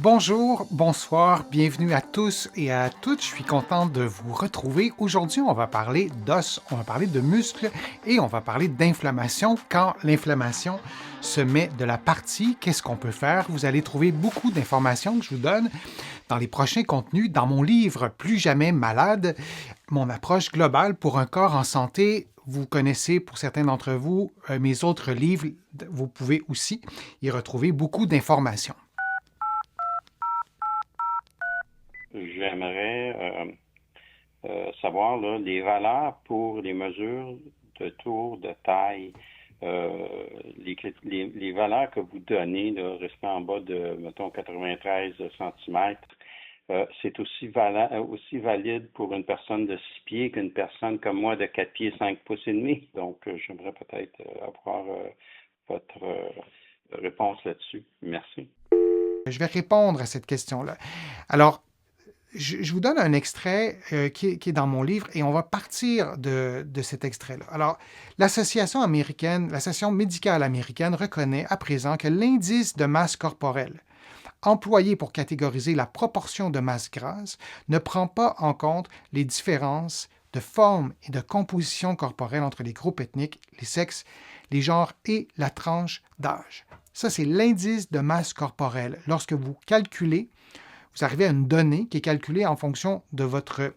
Bonjour, bonsoir, bienvenue à tous et à toutes. Je suis content de vous retrouver. Aujourd'hui, on va parler d'os, on va parler de muscles et on va parler d'inflammation. Quand l'inflammation se met de la partie, qu'est-ce qu'on peut faire? Vous allez trouver beaucoup d'informations que je vous donne dans les prochains contenus, dans mon livre Plus jamais malade, mon approche globale pour un corps en santé. Vous connaissez, pour certains d'entre vous, mes autres livres. Vous pouvez aussi y retrouver beaucoup d'informations. J'aimerais savoir là, les valeurs pour les mesures de tour, de taille, les valeurs que vous donnez, là, restant en bas de, mettons, 93 centimètres. C'est aussi valide pour une personne de 6 pieds qu'une personne comme moi de 4 pieds 5 pouces et demi. Donc, j'aimerais peut-être avoir votre réponse là-dessus. Merci. Je vais répondre à cette question-là. Alors, je vous donne un extrait qui est dans mon livre et on va partir de cet extrait-là. Alors, l'Association médicale américaine reconnaît à présent que l'indice de masse corporelle, employé pour catégoriser la proportion de masse grasse, ne prend pas en compte les différences de forme et de composition corporelle entre les groupes ethniques, les sexes, les genres et la tranche d'âge. Ça, c'est l'indice de masse corporelle. Lorsque vous calculez, vous arrivez à une donnée qui est calculée en fonction de votre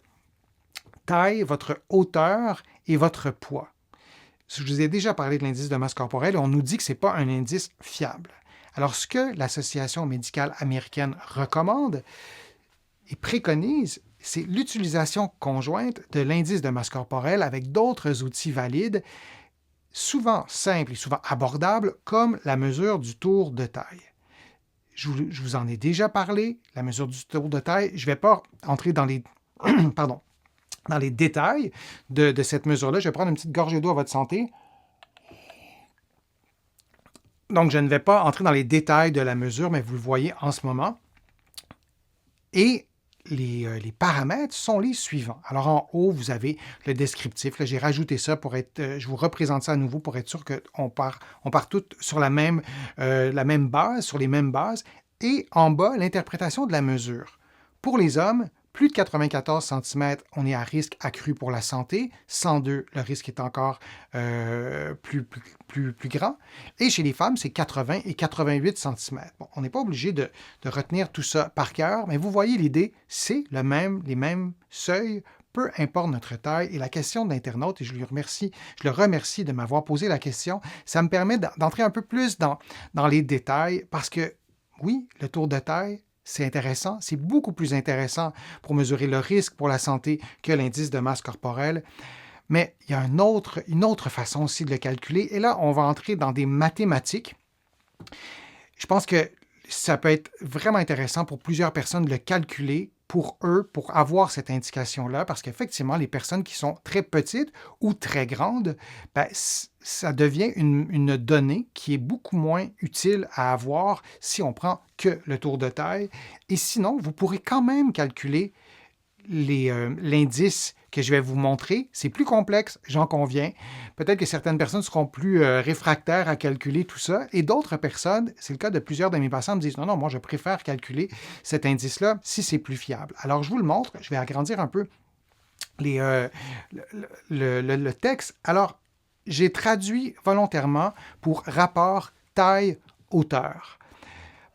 taille, votre hauteur et votre poids. Je vous ai déjà parlé de l'indice de masse corporelle et on nous dit que ce n'est pas un indice fiable. Alors, ce que l'Association médicale américaine recommande et préconise, c'est l'utilisation conjointe de l'indice de masse corporelle avec d'autres outils valides, souvent simples et souvent abordables, comme la mesure du tour de taille. Je vous en ai déjà parlé, la mesure du tour de taille. Je ne vais pas entrer dans les, dans les détails de cette mesure-là. Je vais prendre une petite gorgée d'eau à votre santé. Donc, je ne vais pas entrer dans les détails de la mesure, mais vous le voyez en ce moment. Et les paramètres sont les suivants. Alors, en haut, vous avez le descriptif. Là, j'ai rajouté ça pour être... je vous représente ça à nouveau pour être sûr qu'on part toutes sur la même base, sur les mêmes bases. Et en bas, l'interprétation de la mesure. Pour les hommes, plus de 94 cm, on est à risque accru pour la santé. 102, le risque est encore plus grand. Et chez les femmes, c'est 80 et 88 cm. Bon, on n'est pas obligé de retenir tout ça par cœur, mais vous voyez l'idée, c'est les mêmes seuils, peu importe notre taille. Et la question de l'internaute, et je le remercie de m'avoir posé la question, ça me permet d'entrer un peu plus dans les détails, parce que oui, le tour de taille, c'est intéressant, c'est beaucoup plus intéressant pour mesurer le risque pour la santé que l'indice de masse corporelle. Mais il y a une autre façon aussi de le calculer. Et là, on va entrer dans des mathématiques. Je pense que ça peut être vraiment intéressant pour plusieurs personnes de le calculer pour eux, pour avoir cette indication-là, parce qu'effectivement, les personnes qui sont très petites ou très grandes, ça devient une donnée qui est beaucoup moins utile à avoir si on prend que le tour de taille. Et sinon, vous pourrez quand même calculer l'indice que je vais vous montrer. C'est plus complexe, j'en conviens. Peut-être que certaines personnes seront plus réfractaires à calculer tout ça, et d'autres personnes, c'est le cas de plusieurs de mes patients, me disent « Non, moi je préfère calculer cet indice-là si c'est plus fiable. » Alors je vous le montre, je vais agrandir un peu le texte. Alors, j'ai traduit volontairement pour rapport taille-hauteur.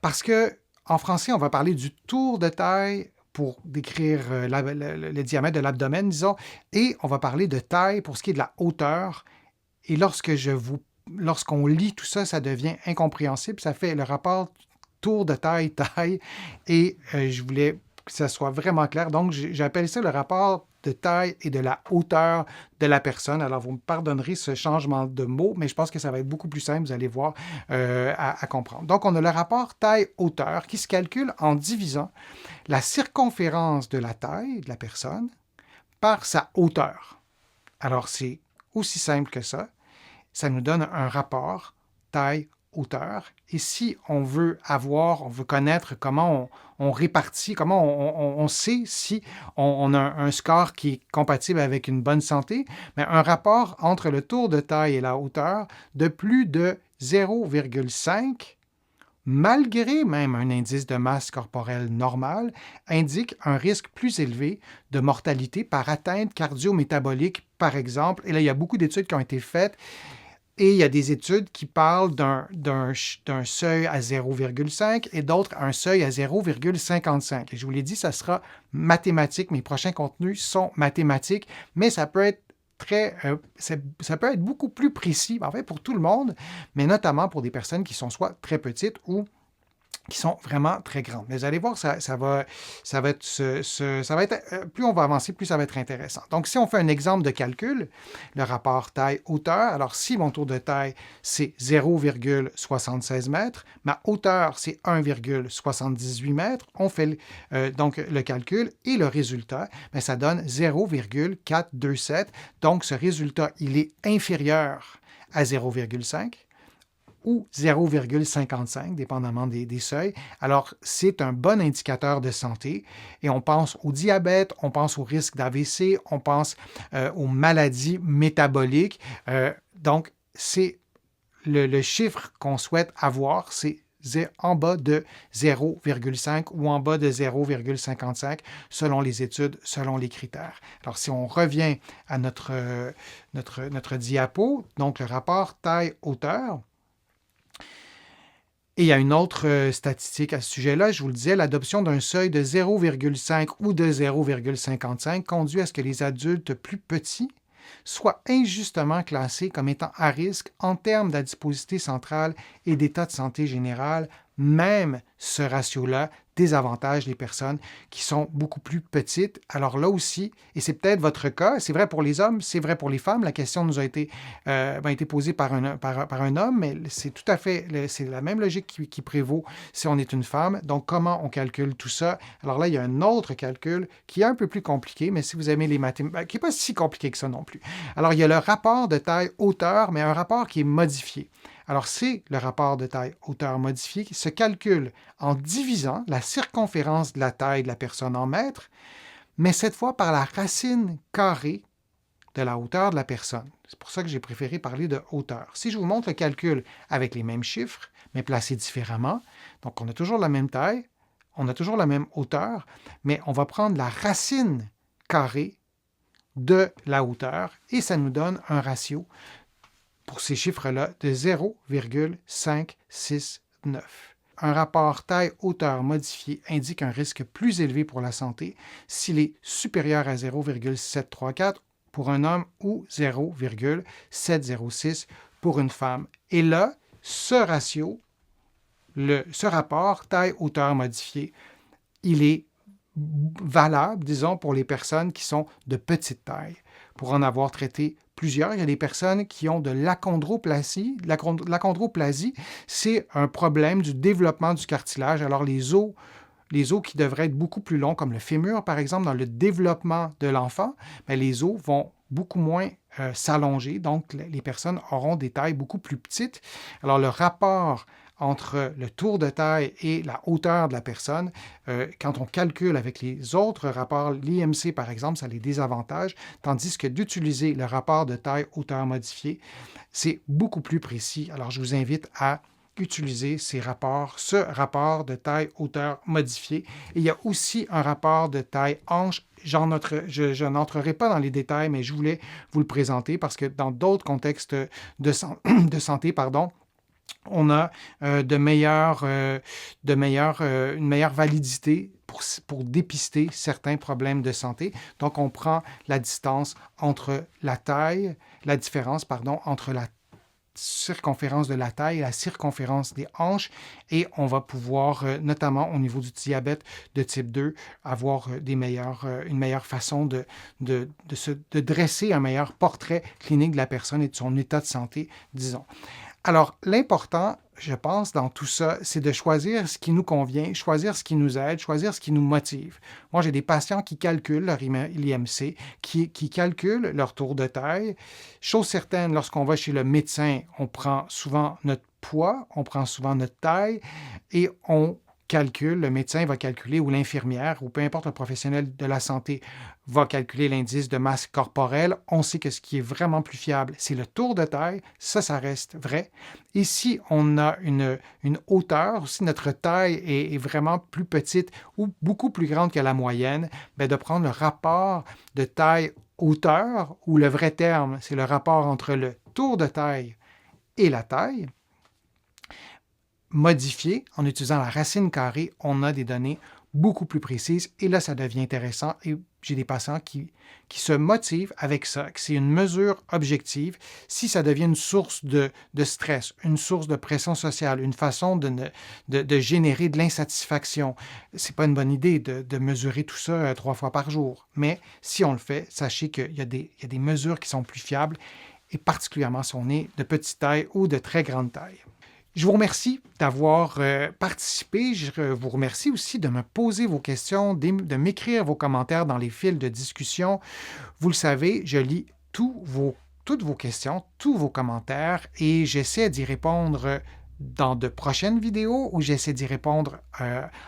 Parce que en français, on va parler du tour de taille pour décrire le diamètre de l'abdomen, disons, et on va parler de taille pour ce qui est de la hauteur. Et lorsqu'on lit tout ça, ça devient incompréhensible. Ça fait le rapport tour de taille, et je voulais que ça soit vraiment clair. Donc, j'appelle ça le rapport de taille et de la hauteur de la personne. Alors, vous me pardonnerez ce changement de mots, mais je pense que ça va être beaucoup plus simple, vous allez voir, à comprendre. Donc, on a le rapport taille-hauteur qui se calcule en divisant la circonférence de la taille de la personne par sa hauteur. Alors, c'est aussi simple que ça. Ça nous donne un rapport taille-hauteur. Et si on veut connaître comment on répartit, comment on sait si on a un score qui est compatible avec une bonne santé, mais un rapport entre le tour de taille et la hauteur de plus de 0,5 malgré même un indice de masse corporelle normal, indique un risque plus élevé de mortalité par atteinte cardio-métabolique, par exemple. Et là, il y a beaucoup d'études qui ont été faites. Et il y a des études qui parlent d'un seuil à 0,5 et d'autres à un seuil à 0,55. Et je vous l'ai dit, ça sera mathématique. Mes prochains contenus sont mathématiques, mais ça peut être ça peut être beaucoup plus précis, en fait, pour tout le monde, mais notamment pour des personnes qui sont soit très petites ou qui sont vraiment très grandes. Mais vous allez voir, ça va être, plus on va avancer, plus ça va être intéressant. Donc, si on fait un exemple de calcul, le rapport taille-hauteur, alors si mon tour de taille, c'est 0,76 mètres, ma hauteur, c'est 1,78 mètres, on fait donc le calcul et le résultat, bien, ça donne 0,427. Donc, ce résultat, il est inférieur à 0,5 ou 0,55, dépendamment des seuils. Alors, c'est un bon indicateur de santé et on pense au diabète, on pense au risque d'AVC, on pense aux maladies métaboliques. Donc, c'est le chiffre qu'on souhaite avoir, c'est en bas de 0,5 ou en bas de 0,55 selon les études, selon les critères. Alors, si on revient à notre diapo, donc le rapport taille-hauteur, et il y a une autre statistique à ce sujet-là, je vous le disais, l'adoption d'un seuil de 0,5 ou de 0,55 conduit à ce que les adultes plus petits soient injustement classés comme étant à risque en termes d'adiposité centrale et d'état de santé général. Même ce ratio-là désavantage les personnes qui sont beaucoup plus petites. Alors là aussi, et c'est peut-être votre cas, c'est vrai pour les hommes, c'est vrai pour les femmes, la question nous a été posée par un homme, mais c'est tout à fait, c'est la même logique qui prévaut si on est une femme. Donc, comment on calcule tout ça? Alors là, il y a un autre calcul qui est un peu plus compliqué, mais si vous aimez les mathématiques, qui n'est pas si compliqué que ça non plus. Alors, il y a le rapport de taille-hauteur, mais un rapport qui est modifié. Alors, c'est le rapport de taille-hauteur modifié qui se calcule en divisant la circonférence de la taille de la personne en mètres, mais cette fois par la racine carrée de la hauteur de la personne. C'est pour ça que j'ai préféré parler de hauteur. Si je vous montre le calcul avec les mêmes chiffres, mais placés différemment, donc on a toujours la même taille, on a toujours la même hauteur, mais on va prendre la racine carrée de la hauteur et ça nous donne un ratio pour ces chiffres-là de 0,569. Un rapport taille-hauteur modifié indique un risque plus élevé pour la santé s'il est supérieur à 0,734 pour un homme ou 0,706 pour une femme. Et là, ce ratio, ce rapport taille-hauteur modifié, il est valable, disons, pour les personnes qui sont de petite taille. Pour en avoir traité plusieurs, il y a des personnes qui ont de l'achondroplasie. L'achondroplasie, c'est un problème du développement du cartilage. Alors, les os qui devraient être beaucoup plus longs, comme le fémur, par exemple, dans le développement de l'enfant, bien, les os vont beaucoup moins s'allonger. Donc, les personnes auront des tailles beaucoup plus petites. Alors, le rapport entre le tour de taille et la hauteur de la personne, quand on calcule avec les autres rapports, l'IMC par exemple, ça a les désavantages, tandis que d'utiliser le rapport de taille-hauteur modifié, c'est beaucoup plus précis. Alors je vous invite à utiliser ce rapport de taille-hauteur modifié. Et il y a aussi un rapport de taille-hanche. Je n'entrerai pas dans les détails, mais je voulais vous le présenter parce que dans d'autres contextes de santé, on a une meilleure validité pour dépister certains problèmes de santé. Donc, on prend la différence entre la circonférence de la taille et la circonférence des hanches et on va pouvoir, notamment au niveau du diabète de type 2, avoir une meilleure façon de dresser un meilleur portrait clinique de la personne et de son état de santé, disons. Alors, l'important, je pense, dans tout ça, c'est de choisir ce qui nous convient, choisir ce qui nous aide, choisir ce qui nous motive. Moi, j'ai des patients qui calculent leur IMC, qui calculent leur tour de taille. Chose certaine, lorsqu'on va chez le médecin, on prend souvent notre poids, on prend souvent notre taille et on calcule, le médecin va calculer ou l'infirmière ou peu importe le professionnel de la santé va calculer l'indice de masse corporelle. On sait que ce qui est vraiment plus fiable, c'est le tour de taille. Ça reste vrai. Et si on a une hauteur, si notre taille est vraiment plus petite ou beaucoup plus grande que la moyenne, bien de prendre le rapport de taille-hauteur ou le vrai terme, c'est le rapport entre le tour de taille et la taille. Modifié en utilisant la racine carrée, on a des données beaucoup plus précises et là, ça devient intéressant et j'ai des patients qui se motivent avec ça, que c'est une mesure objective. Si ça devient une source de stress, une source de pression sociale, une façon de générer de l'insatisfaction, c'est pas une bonne idée de mesurer tout ça 3 fois par jour. Mais si on le fait, sachez qu'il y a des mesures qui sont plus fiables et particulièrement si on est de petite taille ou de très grande taille. Je vous remercie d'avoir participé. Je vous remercie aussi de me poser vos questions, de m'écrire vos commentaires dans les fils de discussion. Vous le savez, je lis toutes vos questions, tous vos commentaires et j'essaie d'y répondre dans de prochaines vidéos où j'essaie d'y répondre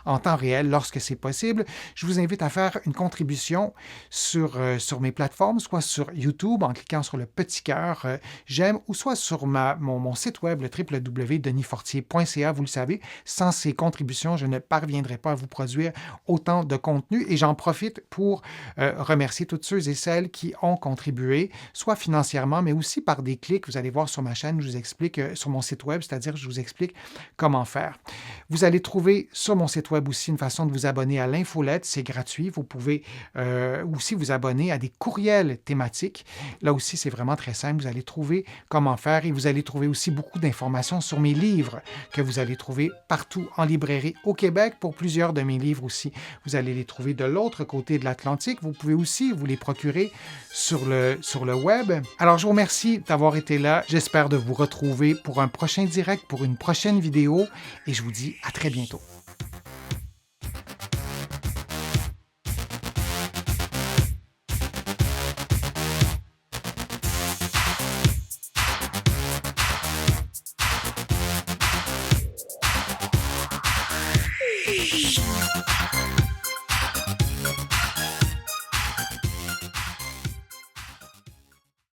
en temps réel lorsque c'est possible. Je vous invite à faire une contribution sur mes plateformes, soit sur YouTube en cliquant sur le petit cœur j'aime, ou soit sur mon site web, le www.denisfortier.ca. Vous le savez, sans ces contributions, je ne parviendrai pas à vous produire autant de contenu et j'en profite pour remercier toutes ceux et celles qui ont contribué, soit financièrement, mais aussi par des clics. Vous allez voir sur ma chaîne, je vous explique sur mon site web, c'est-à-dire je vous explique comment faire. Vous allez trouver sur mon site web aussi une façon de vous abonner à l'infolette, c'est gratuit. Vous pouvez aussi vous abonner à des courriels thématiques. Là aussi, c'est vraiment très simple. Vous allez trouver comment faire et vous allez trouver aussi beaucoup d'informations sur mes livres que vous allez trouver partout en librairie au Québec. Pour plusieurs de mes livres aussi, vous allez les trouver de l'autre côté de l'Atlantique. Vous pouvez aussi vous les procurer sur le web. Alors, je vous remercie d'avoir été là. J'espère de vous retrouver pour un prochain direct, pour une prochaine vidéo et je vous dis à très bientôt.